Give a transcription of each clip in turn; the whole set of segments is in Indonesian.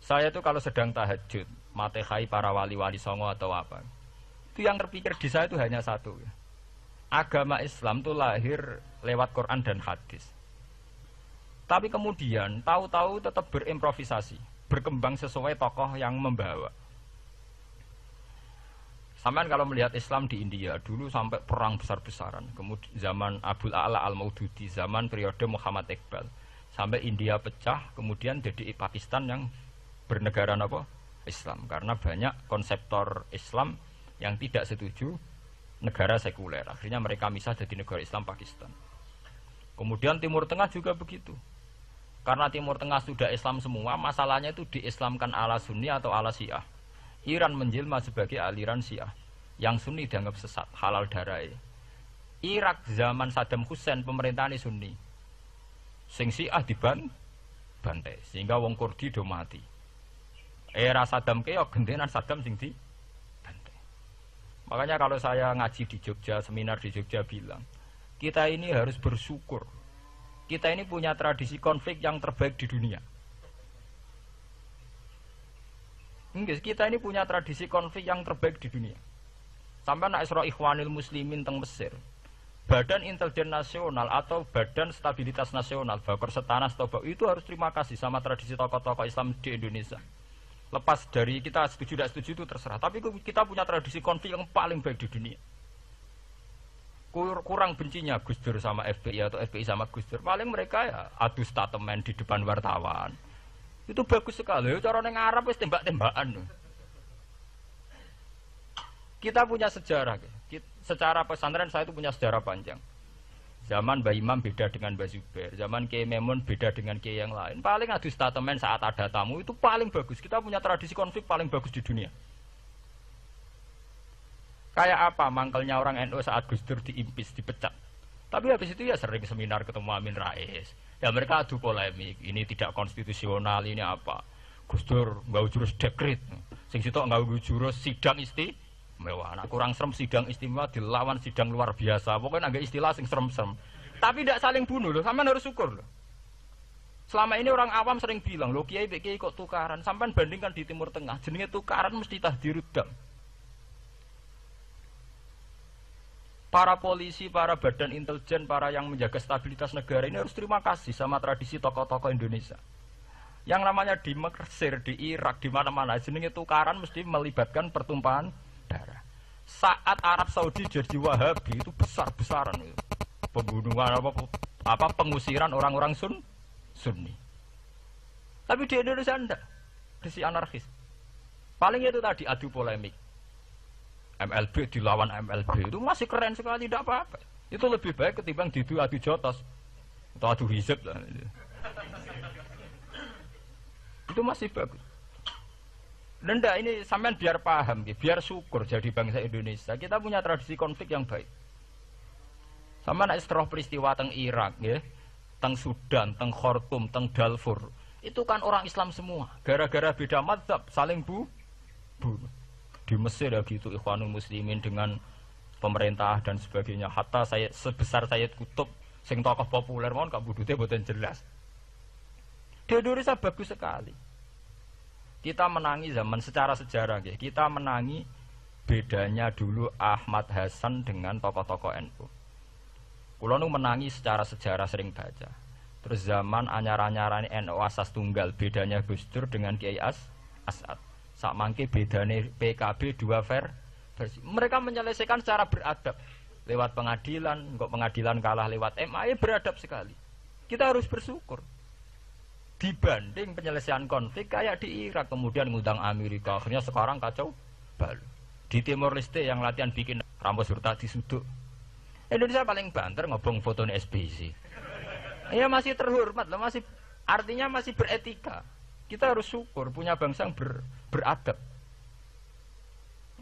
Saya itu kalau sedang tahajud, matehai para wali-wali songo atau apa, itu yang terpikir di saya itu hanya satu. Agama Islam itu lahir lewat Quran dan hadis. Tapi kemudian tahu-tahu tetap berimprovisasi, berkembang sesuai tokoh yang membawa. Sampai kalau melihat Islam di India dulu sampai perang besar-besaran, kemudian zaman Abul A'la Al-Maududi, zaman periode Muhammad Iqbal, sampai India pecah, kemudian jadi Pakistan yang bernegara apa? Islam, karena banyak konseptor Islam yang tidak setuju negara sekuler. Akhirnya mereka misah jadi negara Islam Pakistan. Kemudian Timur Tengah juga begitu. Karena Timur Tengah sudah Islam semua, masalahnya itu diislamkan ala Sunni atau ala Syiah. Iran menjelma sebagai aliran Syiah. Yang Sunni dianggap sesat, halal darah. Irak zaman Saddam Hussein pemerintahan Sunni. Sing Syiah dibantai, sehingga wong Kurdi do mati. Era Saddam keok gentenan Saddam sing dibantai. Makanya kalau saya ngaji di Jogja, seminar di Jogja bilang, kita ini harus bersyukur. Kita ini punya tradisi konflik yang terbaik di dunia. Kita ini punya tradisi konflik yang terbaik di dunia. Sampai nak Isra Ikhwanil Muslimin teng Mesir, Badan Intelijen Nasional atau Badan Stabilitas Nasional, Bakor Setanas itu harus terima kasih sama tradisi tokoh-tokoh Islam di Indonesia. Lepas dari kita setuju tidak setuju itu terserah. Tapi kita punya tradisi konflik yang paling baik di dunia. Kurang bencinya Gus Dur sama FPI atau FPI sama Gus Dur. Paling mereka ya adu statement di depan wartawan. Itu bagus sekali. Cara neng Arab wis tembak-tembakan. Kita punya sejarah. Secara pesantren saya itu punya sejarah panjang. Zaman Mbah Imam beda dengan Mbah Zubair. Zaman Kiai Memun beda dengan Kiai yang lain. Paling adu statement saat ada tamu itu paling bagus. Kita punya tradisi konflik paling bagus di dunia. Kayak apa mangkelnya orang NU saat Gus Dur diimpis, dipecat. Tapi habis itu ya sering seminar ketemu Amin Rais. Ya mereka adu polemik, ini tidak konstitusional, ini apa. Gus Dur nggak jurus dekret. Sing sitok nggak jurus sidang istimewa. Nah, kurang serem sidang istimewa dilawan sidang luar biasa. Pokoknya agak istilah sing serem-serem. Tapi tidak saling bunuh loh, sampean harus syukur loh. Selama ini orang awam sering bilang, loh kiai kok tukaran. Sampean bandingkan di Timur Tengah, jenenge tukaran mesti tahdirudam. Para polisi, para badan intelijen, para yang menjaga stabilitas negara ini harus terima kasih sama tradisi tokoh-tokoh Indonesia. Yang namanya di Mesir, di Irak, di mana-mana jenenge tukaran mesti melibatkan pertumpahan darah. Saat Arab Saudi jadi Wahabi itu besar-besaran itu. Pembunuhan apa pengusiran orang-orang Sunni. Tapi di Indonesia enggak. Desi anarkis. Paling itu tadi adu polemik. MLB dilawan MLB itu masih keren sekali, tidak apa-apa. Itu lebih baik ketimbang adu jotos atau adu hizib lah. Itu masih bagus. Dan ini sampean biar paham, biar syukur jadi bangsa Indonesia. Kita punya tradisi konflik yang baik. Sama nak setelah peristiwa teng Irak, ya, teng Sudan, teng Khartoum, teng Darfur, itu kan orang Islam semua. Gara-gara beda mazhab saling bunuh. Di Mesir ya gitu, Ikhwanul Muslimin dengan pemerintah dan sebagainya. Hatta saya sebesar Sayyid Qutb, sing tokoh populer mohon gak budutnya boten jelas. Di Indonesia bagus sekali. Kita menangi zaman secara sejarah, ya. Kita menangi bedanya dulu Ahmad Hasan dengan tokoh-tokoh NU. Kulo nu menangi secara sejarah sering baca. Terus zaman anyar-anyarane NU asas tunggal, bedanya Gus Dur dengan Kiai As'ad. Sak mangke bedane PKB dua versi. Mereka menyelesaikan secara beradab. Lewat pengadilan, kok pengadilan kalah lewat MA, beradab sekali. Kita harus bersyukur. Dibanding penyelesaian konflik kayak di Irak, kemudian ngundang Amerika, akhirnya sekarang kacau balu. Di Timor Leste yang latihan bikin rambut surta disuduk. Indonesia paling banter ngobong fotonya SBC. Ya masih terhormat lah, masih artinya masih beretika. Kita harus syukur punya bangsa yang beradab.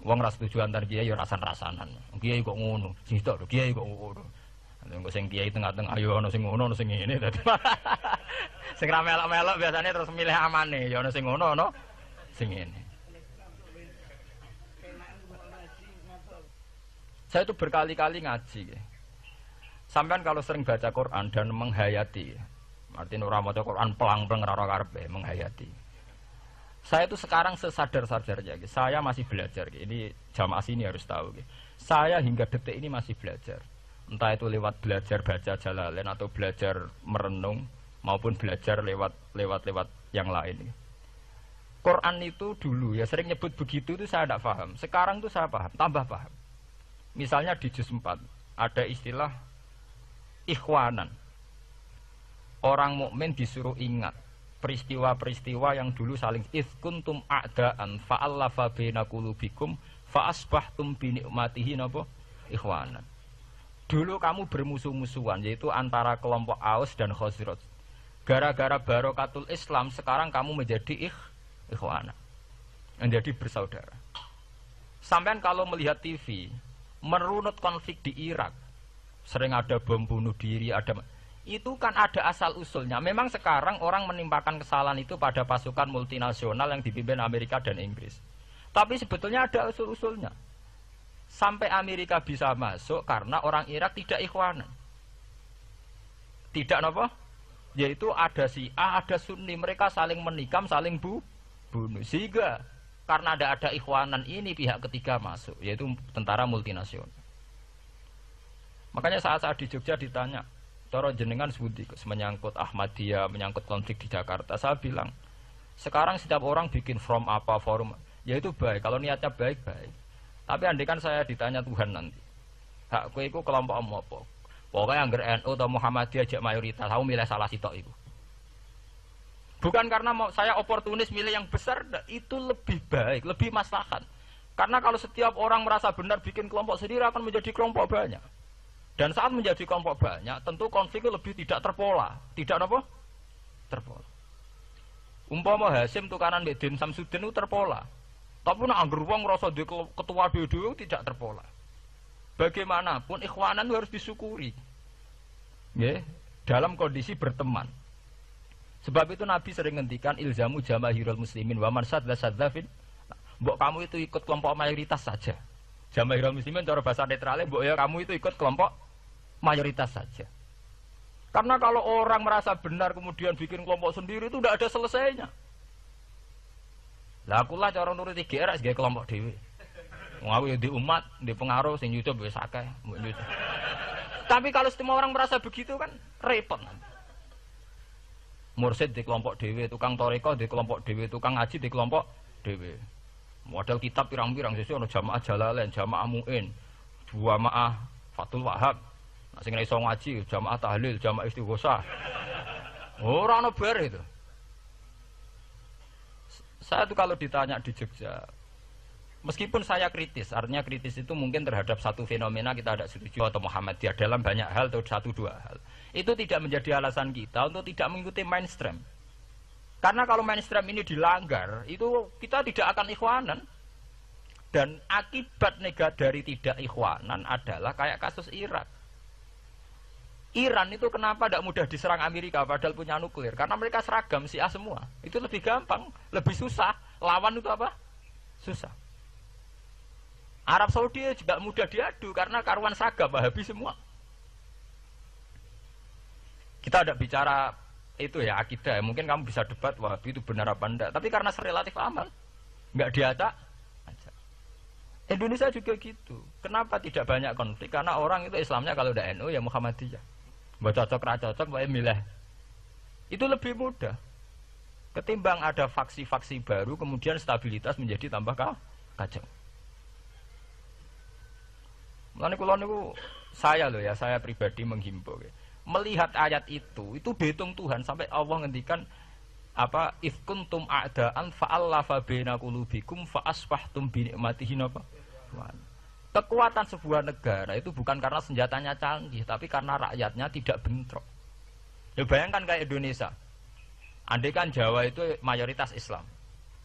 Wong ras tujuan antar kiai ya rasan-rasanan. Kiai kok ngono, sing tok kiai kok ngono. Engko sing kiai tengah-tengah ayo ana sing ngono ana sing ngene dadi. Sing ra melok-melok biasanya terus milih amane, ya ana sing ngono ana sing ngene. Saya itu berkali-kali ngaji. Sampean kalau sering baca Quran dan menghayati, artinya ora maca Quran pelang-pelang ora karepe menghayati. Saya itu sekarang sesadar-sadarnya, saya masih belajar. Ini jamaah sini harus tahu. Saya hingga detik ini masih belajar. Entah itu lewat belajar baca Jalalain atau belajar merenung maupun belajar lewat yang lain. Quran itu dulu ya sering nyebut begitu itu saya tidak paham. Sekarang itu saya paham, tambah paham. Misalnya di juz 4 ada istilah ikhwanan. Orang mukmin disuruh ingat peristiwa-peristiwa yang dulu saling kuntum a'daan fa'allafa baina qulubikum fa asbahtum bi nikmatihi napa ikhwanan. Dulu kamu bermusuh-musuhan yaitu antara kelompok Aus dan Khazraj. Gara-gara barokatul Islam sekarang kamu menjadi ikhwanan. Menjadi bersaudara. Sampean kalau melihat TV merunut konflik di Irak, sering ada bom bunuh diri, itu kan ada asal usulnya. Memang sekarang orang menimpakan kesalahan itu pada pasukan multinasional yang dipimpin Amerika dan Inggris. Tapi sebetulnya ada usul-usulnya. Sampai Amerika bisa masuk karena orang Irak tidak ikhwanan. Tidak apa? Yaitu ada Syiah, ada Sunni, mereka saling menikam, saling bunuh. Sehingga karena ada ikhwanan ini pihak ketiga masuk, yaitu tentara multinasional. Makanya saat di Jogja ditanya, Toro jenengan sebuti menyangkut Ahmadiyah, menyangkut konflik di Jakarta. Saya bilang, sekarang setiap orang bikin from apa forum, ya itu baik. Kalau niatnya baik-baik. Tapi andai kan saya ditanya Tuhan nanti, hak kowe iku kelompok apa? Pokoknya angger NU atau Muhammadiyah jak mayoritas, aku milih salah sitok itu. Bukan karena saya oportunis milih yang besar, itu lebih baik, lebih maslahat. Karena kalau setiap orang merasa benar bikin kelompok sendiri akan menjadi kelompok banyak. Dan saat menjadi kelompok banyak, tentu konflik lebih tidak terpola. Tidak apa? Terpola. Umpama Hasim tukaran mbek Din Samsudin itu terpola. Tapi nek angger wong ngrasa ketua dhewe tidak terpola. Bagaimanapun ikhwanan harus disyukuri. Nggih, dalam kondisi berteman. Sebab itu Nabi sering ngendikan ilzamu jamaahirul muslimin wa man sadza sadzafin. Mbok kamu itu ikut kelompok mayoritas saja. Jamaahirul muslimin cara bahasa netralnya mbok ya kamu itu ikut kelompok mayoritas saja. Karena kalau orang merasa benar kemudian bikin kelompok sendiri itu tidak ada selesainya. Lah akulah cara nuruti GR sebagai kelompok dhewe. Wong aku ya di umat, di pengaruh sing YouTube wis akeh, mbok YouTube. Tapi kalau semua orang merasa begitu kan repot. Mursid di kelompok dhewe, tukang toreko di kelompok dhewe, tukang ngaji di kelompok dhewe. Model kitab pirang-pirang sesuk ana jamaah Jalalain, jamaah Muin, jamaah Fathul Wahab. Nek sing iso ngaji, jamaah tahlil, jamaah istighosah. Ora ana bar itu. Saya tuh kalau ditanya di Jogja, meskipun saya kritis, artinya kritis itu mungkin terhadap satu fenomena kita tidak setuju atau Muhammadiyah dalam banyak hal atau satu dua hal. Itu tidak menjadi alasan kita untuk tidak mengikuti mainstream. Karena kalau mainstream ini dilanggar, itu kita tidak akan ikhwanan. Dan akibat negatif dari tidak ikhwanan adalah kayak kasus Irak. Iran itu kenapa tidak mudah diserang Amerika padahal punya nuklir? Karena mereka seragam Syiah semua. Itu lebih gampang, lebih susah. Lawan itu apa? Susah. Arab Saudi juga mudah diadu karena karuan seragam Wahabi semua. Kita tidak bicara itu ya akidah. Mungkin kamu bisa debat Wahabi itu benar apa enggak. Tapi karena relatif aman, nggak diacak. Indonesia juga gitu. Kenapa tidak banyak konflik? Karena orang itu Islamnya kalau udah NU ya Muhammadiyah. Mbak cocok ra cocok, mbak milih. Itu lebih mudah. Ketimbang ada faksi-faksi baru, kemudian stabilitas menjadi tambah kacau. Mulane kula niku saya loh ya, saya pribadi menghimbau ya. Melihat ayat itu dihitung Tuhan sampai Allah ngendikan apa if kuntum a'daan fa'allafa baina qulubikum fa asbahtum bi nikmatihi napa. Kekuatan sebuah negara itu bukan karena senjatanya canggih, tapi karena rakyatnya tidak bentrok. Ya bayangkan kayak Indonesia. Andai kan Jawa itu mayoritas Islam.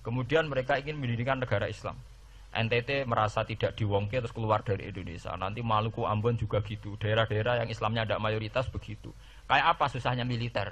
Kemudian mereka ingin mendirikan negara Islam. NTT merasa tidak diwongke terus keluar dari Indonesia. Nanti Maluku, Ambon juga gitu. Daerah-daerah yang Islamnya tidak mayoritas begitu. Kayak apa susahnya militer?